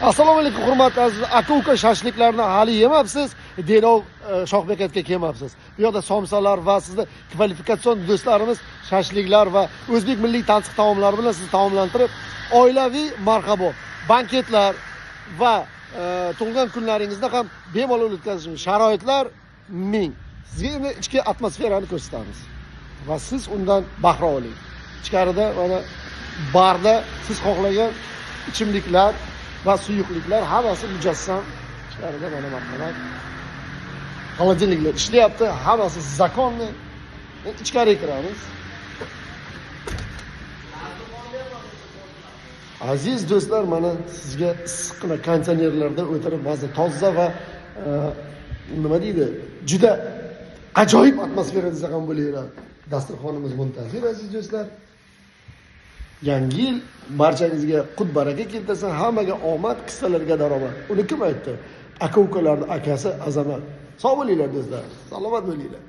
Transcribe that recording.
Assalomu alaykum hurmatli aziz aka-uka, shashliklarni hali yemabsiz, Denov Shohbekatga kelmabsiz. Bu yoqda somsalar va sizni kvalifikatsion do'stlarimiz shashliklar va o'zbek milliy tansiq taomlari bilan sizni taomlantirib, oilaviy marhabo, banketlar va tug'ilgan kunlaringizda ham bemalol o'tkazishning sharoitlar ming. Sizga endi ichki atmosferani ko'rsatamiz va siz undan bahra oling. Ichkarida mana barda siz xohlagan ichimliklar va suyuqliklar hammasi mujassam. Ichkarida mana marhamat. Xolodilniklar ishlayapti, hammasi zakonni. Ichkariga kiramiz. Aziz do'stlar, mana sizga issiqqina konteynerlarda o'tirib, ba'zi toza va nima deydi, juda ajoyib atmosfera desa ham bo'laveradi. Dasturxonimiz muntazir aziz do'stlar. Yangi yil barchangizga qut baraka keltirsin, hammaga omad, qissalarga daromad. Uni kim aytdi? Aka-ukalarning akasi Azamat. Sog' bo'linglar do'stlar, salomat bo'linglar.